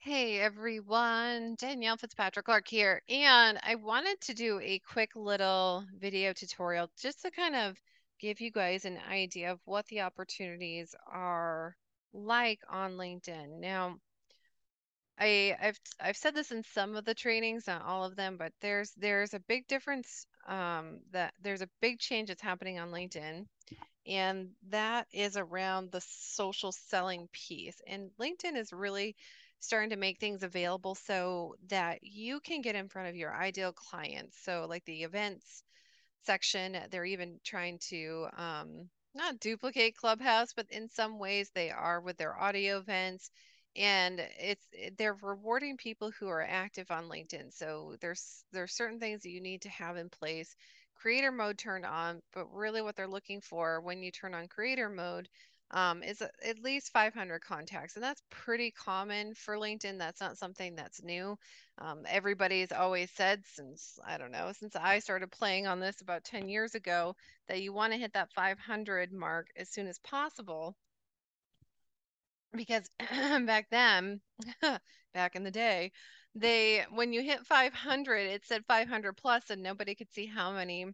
Hey everyone, Danielle Fitzpatrick Clark here, and I wanted to do a quick little video tutorial just to kind of give you guys an idea of what the opportunities are like on LinkedIn. Now, I've said this in some of the trainings, not all of them, but there's a big difference, that there's a big change that's happening on LinkedIn, and that is around the social selling piece. And LinkedIn is really starting to make things available so that you can get in front of your ideal clients. So, like the events section, they're even trying to not duplicate Clubhouse, but in some ways they are with their audio events. And they're rewarding people who are active on LinkedIn. So there's certain things that you need to have in place. Creator mode turned on, but really what they're looking for when you turn on creator mode is at least 500 contacts, and that's pretty common for LinkedIn. That's not something that's new. Everybody's always said since, I don't know, since I started playing on this about 10 years ago, that you want to hit that 500 mark as soon as possible because back then, back in the day, when you hit 500, it said 500 plus and nobody could see how many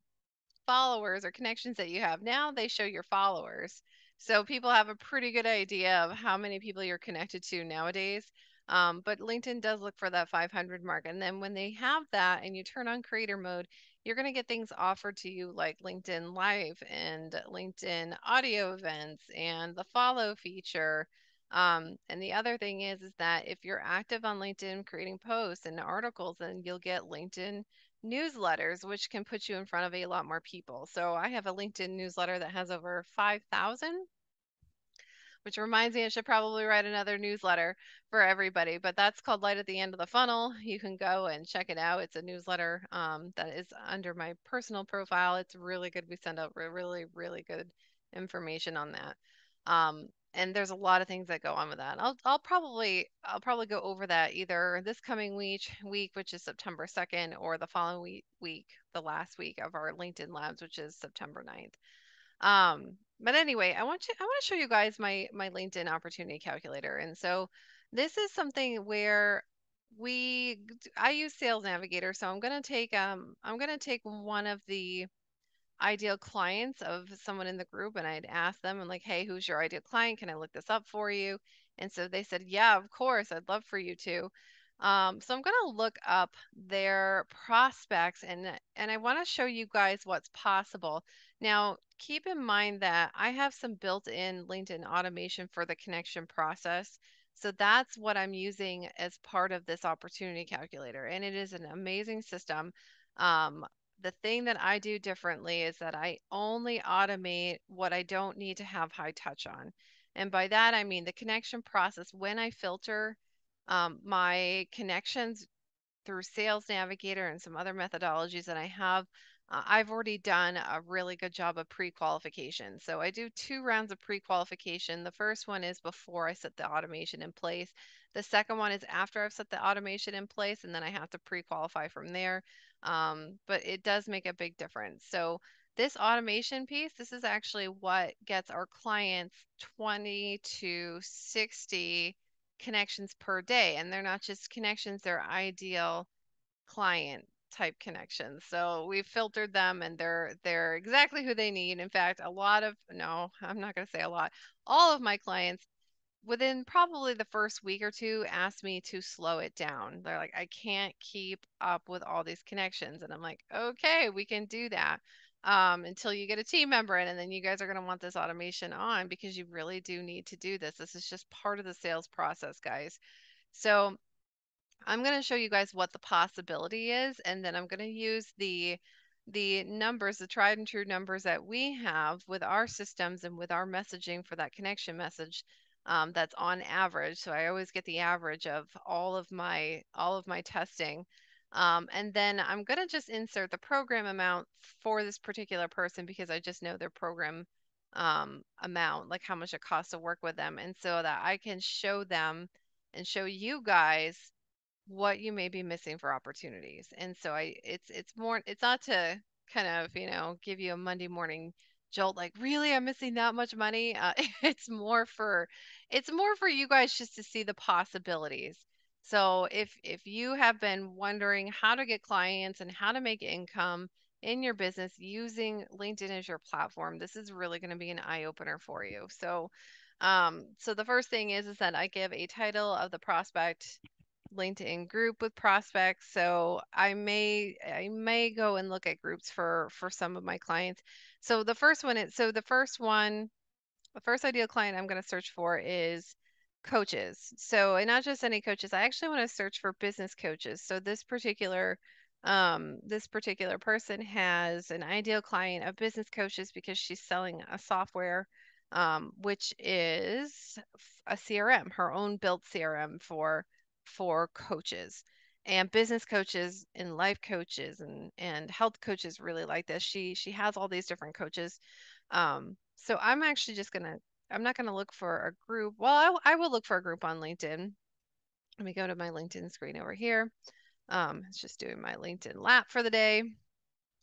followers or connections that you have. Now they show your followers. So people have a pretty good idea of how many people you're connected to nowadays. But LinkedIn does look for that 500 mark. And then when they have that and you turn on creator mode, you're going to get things offered to you like LinkedIn Live and LinkedIn audio events and the follow feature. And the other thing is that if you're active on LinkedIn creating posts and articles, then you'll get LinkedIn newsletters, which can put you in front of a lot more people. So I have a LinkedIn newsletter that has over 5,000, which reminds me I should probably write another newsletter for everybody, but that's called Light at the End of the Funnel. You can go and check it out. It's a newsletter that is under my personal profile. It's really good. We send out really, really good information on that. And there's a lot of things that go on with that. I'll probably go over that either this coming week, which is September 2nd, or the following week, the last week of our LinkedIn Labs, which is September 9th. But anyway, I want to show you guys my LinkedIn opportunity calculator. And so this is something where I use Sales Navigator, so I'm going to take one of the ideal clients of someone in the group, and I'd ask them, and like, hey, who's your ideal client? Can I look this up for you? And so they said, yeah, of course, I'd love for you to. So I'm going to look up their prospects, and I want to show you guys what's possible. Now, keep in mind that I have some built-in LinkedIn automation for the connection process. So that's what I'm using as part of this opportunity calculator, and it is an amazing system. Um, the thing that I do differently is that I only automate what I don't need to have high touch on. And by that, I mean the connection process. When I filter my connections through Sales Navigator and some other methodologies that I have, I've already done a really good job of pre-qualification. So I do 2 rounds of pre-qualification. The first one is before I set the automation in place. The second one is after I've set the automation in place, and then I have to pre-qualify from there. But it does make a big difference. So this automation piece, this is actually what gets our clients 20 to 60 connections per day, and they're not just connections, they're ideal client type connections. So we've filtered them, and they're exactly who they need. In fact, a lot of no, I'm not going to say a lot. All of my clients within probably the first week or two asked me to slow it down. They're like, I can't keep up with all these connections. And I'm like, okay, we can do that. Until you get a team member in, and then you guys are going to want this automation on because you really do need to do this. This is just part of the sales process, guys. So I'm going to show you guys what the possibility is, and then I'm going to use the numbers, the tried and true numbers that we have with our systems and with our messaging for that connection message, that's on average. So I always get the average of all of my testing. And then I'm going to just insert the program amount for this particular person because I just know their program amount, like how much it costs to work with them, and so that I can show them and show you guys what you may be missing for opportunities. And so it's more, it's not to kind of, give you a Monday morning jolt like, really, I'm missing that much money. It's more for you guys just to see the possibilities. So if you have been wondering how to get clients and how to make income in your business using LinkedIn as your platform, this is really going to be an eye opener for you. So the first thing is that I give a title of the prospect LinkedIn group with prospects. So I may go and look at groups for some of my clients. So the first ideal client I'm going to search for is coaches. So, and not just any coaches. I actually want to search for business coaches. So this particular person has an ideal client of business coaches because she's selling a software, which is a CRM, her own built CRM for coaches. And business coaches and life coaches and health coaches really like this. She has all these different coaches, so I'm actually just I'm not gonna look for a group. Well, I will look for a group on LinkedIn. Let me go to my LinkedIn screen over here. It's just doing my LinkedIn lap for the day.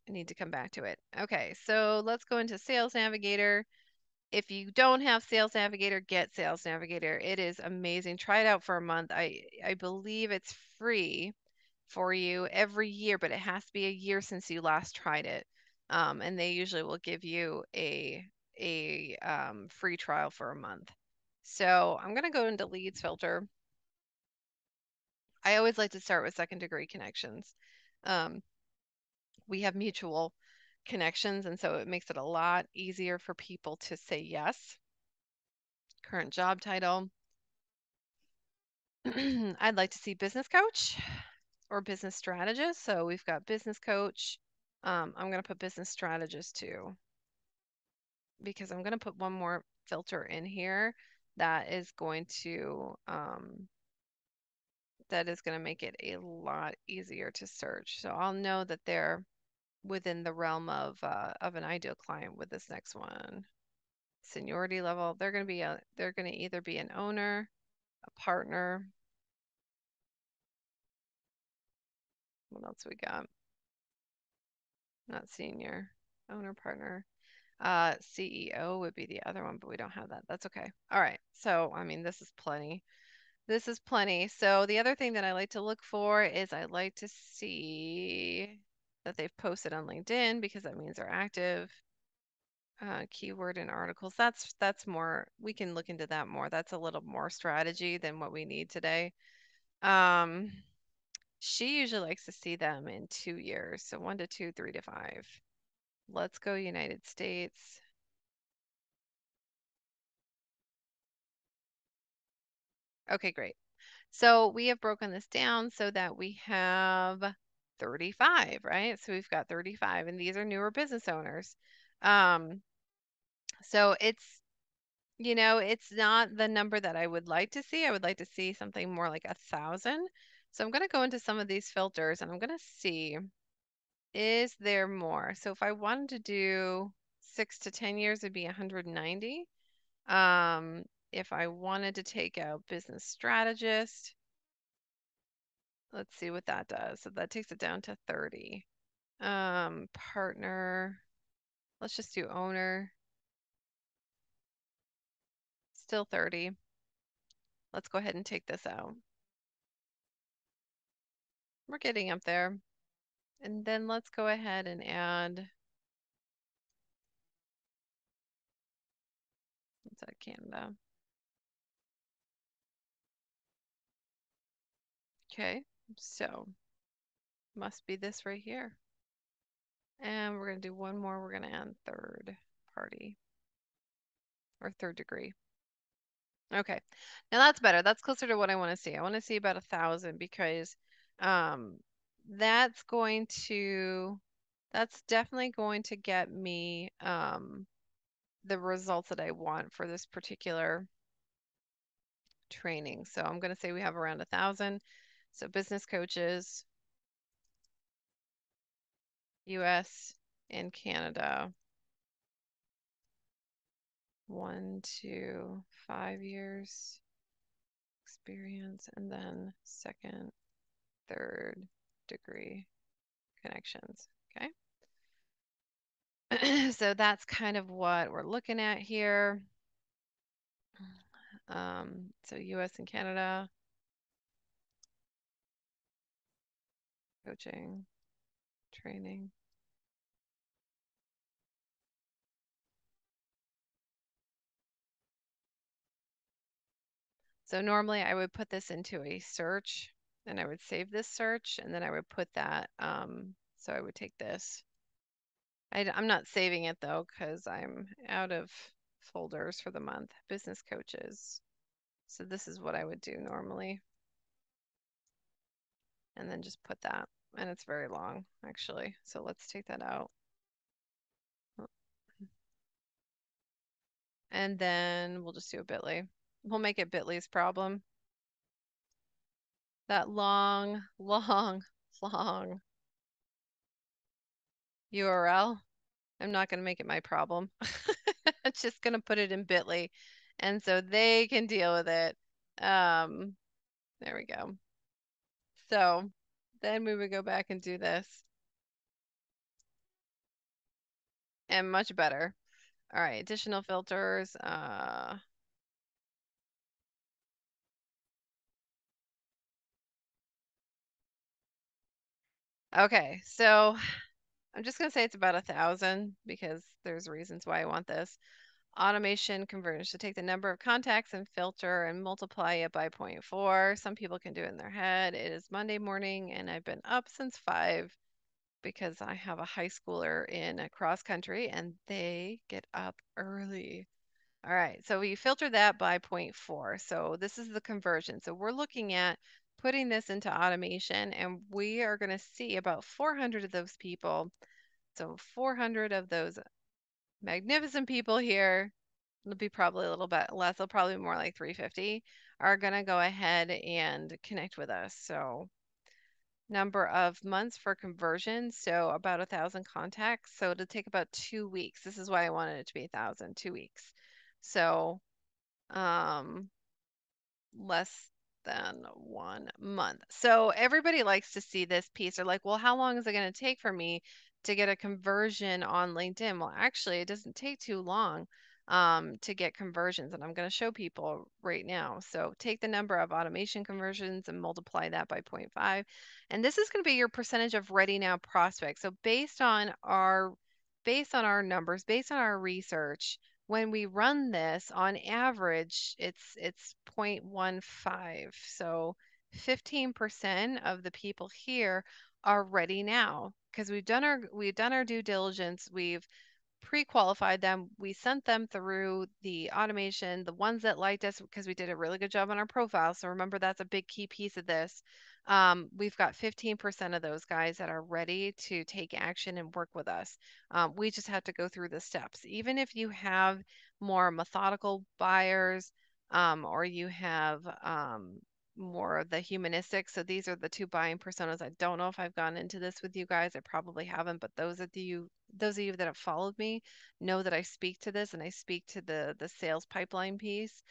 I need to come back to it. Okay, so let's go into Sales Navigator. If you don't have Sales Navigator, get Sales Navigator. It is amazing. Try it out for a month. I believe it's free for you every year, but it has to be a year since you last tried it. And they usually will give you a free trial for a month. So I'm gonna go into leads filter. I always like to start with second degree connections. Um, we have mutual connections, and so it makes it a lot easier for people to say yes. Current job title. I'd like to see business coach or business strategist. So we've got business coach. I'm going to put business strategist too, because I'm going to put one more filter in here that is going to make it a lot easier to search. So I'll know that they're within the realm of an ideal client with this next one. Seniority level, they're going to either be an owner, a partner. What else we got? Not senior, owner, partner. CEO would be the other one, but we don't have that. That's okay. All right. So, I mean, this is plenty. This is plenty. So the other thing that I like to look for is I like to see that they've posted on LinkedIn because that means they're active. Keyword and articles. That's more, we can look into that more. That's a little more strategy than what we need today. Um, she usually likes to see them in 2 years. So 1 to 2, 3 to 5. Let's go United States. Okay, great. So we have broken this down so that we have 35, right? So we've got 35, and these are newer business owners. Um, so it's not the number that I would like to see. I would like to see something more like 1,000. So I'm going to go into some of these filters and I'm going to see, is there more? So if I wanted to do 6 to 10 years, it'd be 190. If I wanted to take out business strategist, let's see what that does. So that takes it down to 30. Partner, let's just do owner, still 30. Let's go ahead and take this out. We're getting up there. And then let's go ahead and add, what's that, Canada? Okay, so must be this right here. And we're going to do one more. We're going to add third party or third degree. Okay, now that's better. That's closer to what I want to see. I want to see about 1,000 because um, that's going to, that's definitely going to get me the results that I want for this particular training. So I'm going to say we have around 1,000. So business coaches, US and Canada, 1 to 5 years experience, and then second, third degree connections. Okay. So that's kind of what we're looking at here. So US and Canada. coaching, training. So normally I would put this into a search and I would save this search and then I would put that, so I would take this. I'm not saving it though because I'm out of folders for the month, business coaches. So this is what I would do normally. And then just put that. And it's very long actually. So let's take that out. And then we'll just do a bit.ly. We'll make it bit.ly's problem. That long, long, long URL. I'm not going to make it my problem. It's just going to put it in bit.ly. And so they can deal with it. There we go. So then we would go back and do this. And much better. All right, additional filters. Okay, so I'm just going to say it's about 1,000 because there's reasons why I want this. Automation conversion. So take the number of contacts and filter and multiply it by 0.4. Some people can do it in their head. It is Monday morning and I've been up since 5 because I have a high schooler in a cross country and they get up early. All right, so we filter that by 0.4. So this is the conversion. So we're looking at putting this into automation and we are going to see about 400 of those people. So 400 of those magnificent people here, it'll be probably a little bit less, it'll probably be more like 350, are going to go ahead and connect with us. So number of months for conversion, so about 1,000 contacts. So it'll take about 2 weeks. This is why I wanted it to be 1,000, 2 weeks. So less than 1 month. So everybody likes to see this piece. They're like, well, how long is it going to take for me to get a conversion on LinkedIn? Well, actually, it doesn't take too long to get conversions. And I'm going to show people right now. So take the number of automation conversions and multiply that by 0.5. And this is going to be your percentage of ready now prospects. So based on our numbers, based on our research, when we run this on average, it's 0.15. So 15% of the people here are ready now because we've done our due diligence. We've pre-qualified them. We sent them through the automation, the ones that liked us because we did a really good job on our profile. So remember, that's a big key piece of this. We've got 15% of those guys that are ready to take action and work with us. We just have to go through the steps. Even if you have more methodical buyers, or you have more of the humanistic. So these are the two buying personas. I don't know if I've gone into this with you guys. I probably haven't, but those of you that have followed me know that I speak to this and I speak to the sales pipeline piece.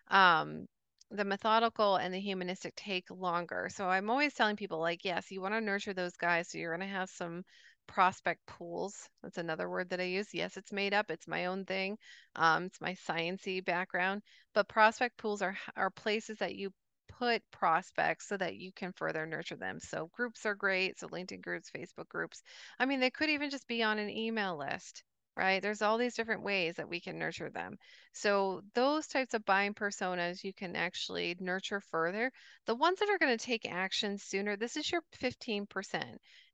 Um, the methodical and the humanistic take longer. So I'm always telling people like, yes, you want to nurture those guys. So you're going to have some prospect pools. That's another word that I use. Yes, it's made up. It's my own thing. It's my sciencey background. But prospect pools are places that you put prospects so that you can further nurture them. So groups are great. So LinkedIn groups, Facebook groups. I mean, they could even just be on an email list, right? There's all these different ways that we can nurture them. So those types of buying personas you can actually nurture further. The ones that are going to take action sooner, this is your 15%.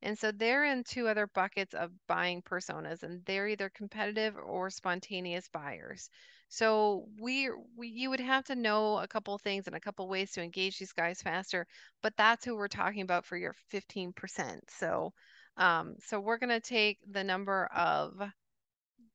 And so they're in two other buckets of buying personas, and they're either competitive or spontaneous buyers. So you would have to know a couple things and a couple ways to engage these guys faster, but that's who we're talking about for your 15%. So we're going to take the number of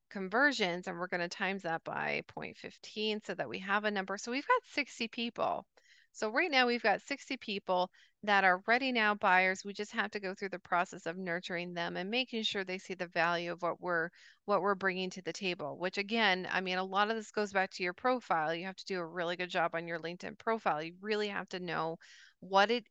conversions and we're going to times that by 0.15 so that we have a number. So we've got 60 people. So right now we've got 60 people that are ready now buyers. We just have to go through the process of nurturing them and making sure they see the value of what we're bringing to the table, which again, I mean, a lot of this goes back to your profile. You have to do a really good job on your LinkedIn profile. You really have to know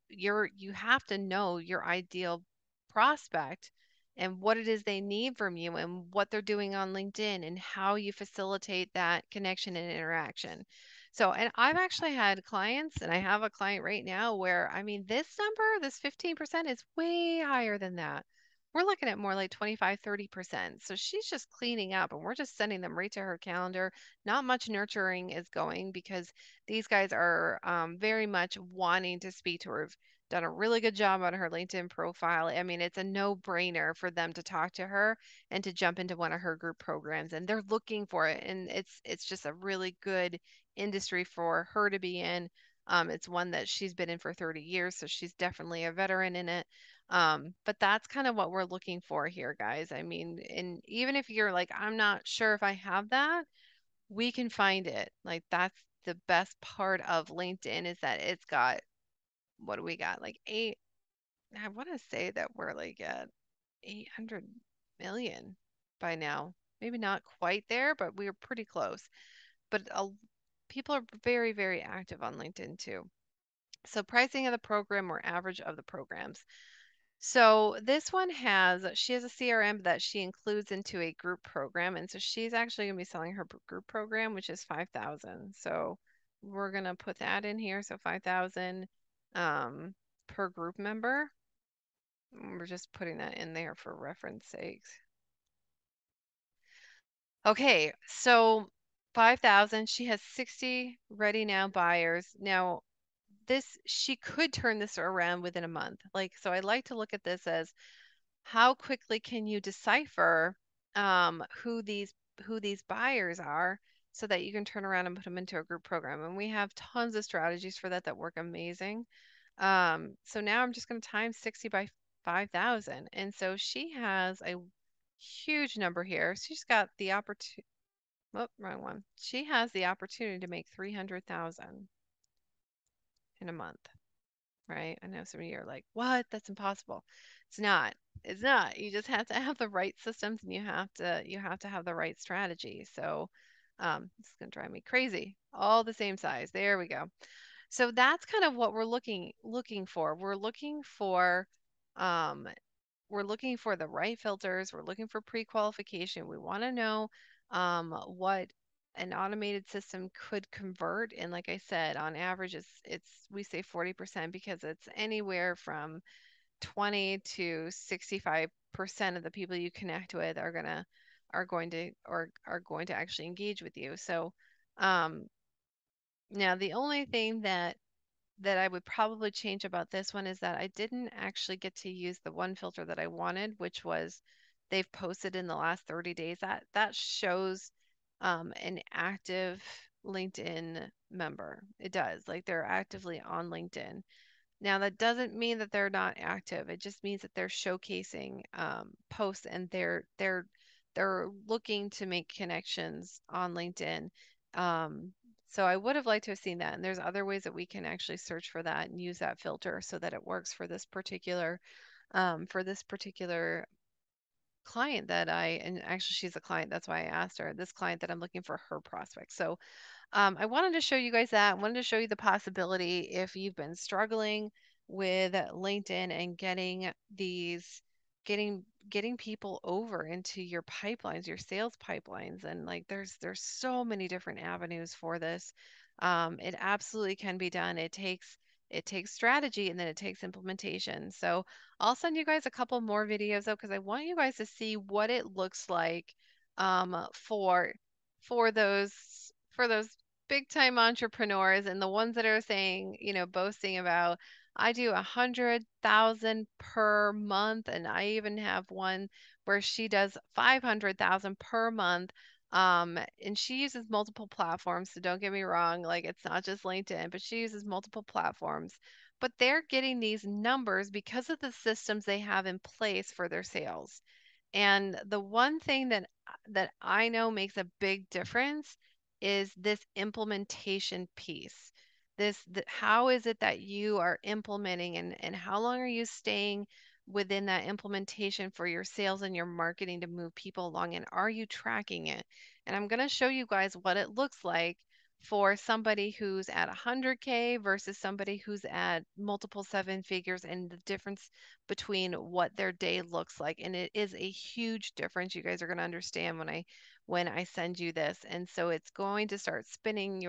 you have to know your ideal prospect and what it is they need from you and what they're doing on LinkedIn and how you facilitate that connection and interaction. So, and I've actually had clients, and I have a client right now where, I mean, this number, this 15% is way higher than that. We're looking at more like 25, 30%. So she's just cleaning up and we're just sending them right to her calendar. Not much nurturing is going because these guys are very much wanting to speak to her. We've done a really good job on her LinkedIn profile. I mean, it's a no-brainer for them to talk to her and to jump into one of her group programs, and they're looking for it. And it's just a really good industry for her to be in. It's one that she's been in for 30 years, so she's definitely a veteran in it. But that's kind of what we're looking for here, guys. I mean, and even if you're like, I'm not sure if I have that, we can find it. Like, that's the best part of LinkedIn is that it's got, what do we got? Like eight, I want to say that we're like at 800 million by now. Maybe not quite there, but we're pretty close. But people are very, very active on LinkedIn too. So pricing of the program or average of the programs. So this one she has a CRM that she includes into a group program. And so she's actually going to be selling her group program, which is 5,000. So we're going to put that in here. So 5,000 per group member. We're just putting that in there for reference sakes. Okay, so 5,000. She has 60 ready now buyers. Now, she could turn this around within a month. Like, so I like to look at this as how quickly can you decipher who these buyers are so that you can turn around and put them into a group program. And we have tons of strategies for that that work amazing. So now I'm just going to times 60 by 5,000. And so she has a huge number here. She's got the opportunity. Oh, wrong one. She has the opportunity to make 300,000 in a month, right? I know some of you are like, "What? That's impossible." It's not. It's not. You just have to have the right systems and you have to have the right strategy. So, it's gonna drive me crazy. All the same size. There we go. So that's kind of what we're looking for. Um, we're looking for the right filters. We're looking for pre-qualification. We want to know what an automated system could convert. And like I said, on average, it's we say 40% because it's anywhere from 20 to 65% of the people you connect with are going to actually engage with you. So um, now the only thing that I would probably change about this one is that I didn't actually get to use the one filter that I wanted, which was they've posted in the last 30 days. That shows an active LinkedIn member. It does. Like they're actively on LinkedIn. Now, that doesn't mean that they're not active. It just means that they're showcasing posts and they're looking to make connections on LinkedIn. Um, so I would have liked to have seen that. And there's other ways that we can actually search for that and use that filter so that it works for this particular client and actually she's a client. That's why I asked her. This client that I'm looking for her prospect. So I wanted to show you guys that. I wanted to show you the possibility if you've been struggling with LinkedIn and getting getting people over into your pipelines, your sales pipelines, and like there's so many different avenues for this. It absolutely can be done. It takes strategy and then it takes implementation. So I'll send you guys a couple more videos though, because I want you guys to see what it looks like for those big time entrepreneurs and the ones that are saying, boasting about, I do 100,000 per month, and I even have one where she does 500,000 per month. And she uses multiple platforms, so don't get me wrong, like it's not just LinkedIn, but she uses multiple platforms. But they're getting these numbers because of the systems they have in place for their sales. And the one thing that I know makes a big difference is this implementation piece. How is it that you are implementing and how long are you staying within that implementation for your sales and your marketing to move people along, and are you tracking it? And I'm going to show you guys what it looks like for somebody who's at 100K versus somebody who's at multiple seven figures and the difference between what their day looks like. And it is a huge difference. You guys are going to understand when I send you this. And so it's going to start spinning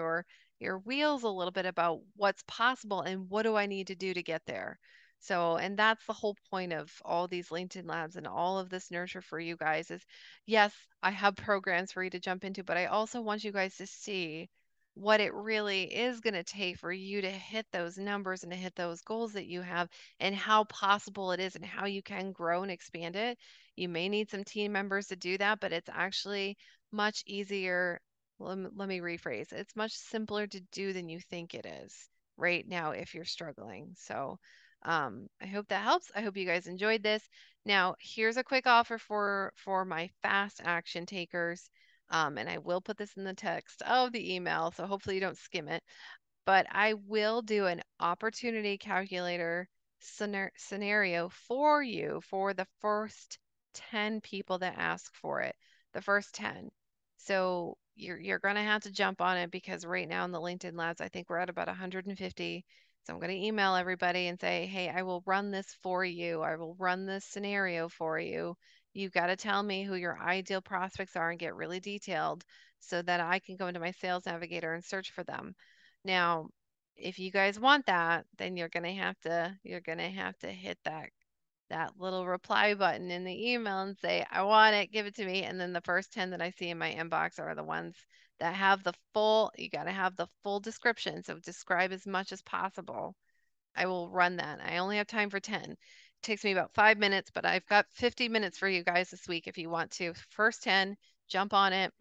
your wheels a little bit about what's possible and what do I need to do to get there. So, and that's the whole point of all these LinkedIn labs and all of this nurture for you guys is yes, I have programs for you to jump into, but I also want you guys to see what it really is going to take for you to hit those numbers and to hit those goals that you have and how possible it is and how you can grow and expand it. You may need some team members to do that, but it's actually much easier. Let me rephrase. It's much simpler to do than you think it is right now if you're struggling. So, I hope that helps. I hope you guys enjoyed this. Now, here's a quick offer for my fast action takers. And I will put this in the text of the email, so hopefully you don't skim it. But I will do an opportunity calculator scenario for you for the first 10 people that ask for it. The first 10. So you're going to have to jump on it because right now in the LinkedIn Labs, I think we're at about 150. So I'm going to email everybody and say, hey, I will run this for you. I will run this scenario for you. You've got to tell me who your ideal prospects are and get really detailed so that I can go into my sales navigator and search for them. Now, if you guys want that, then you're gonna have to hit that little reply button in the email and say, I want it, give it to me. And then the first 10 that I see in my inbox are the ones that have you got to have the full description. So describe as much as possible. I will run that. I only have time for 10. It takes me about 5 minutes, but I've got 50 minutes for you guys this week if you want to. First 10, jump on it.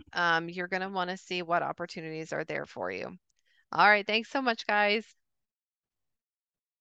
You're going to want to see what opportunities are there for you. All right. Thanks so much, guys.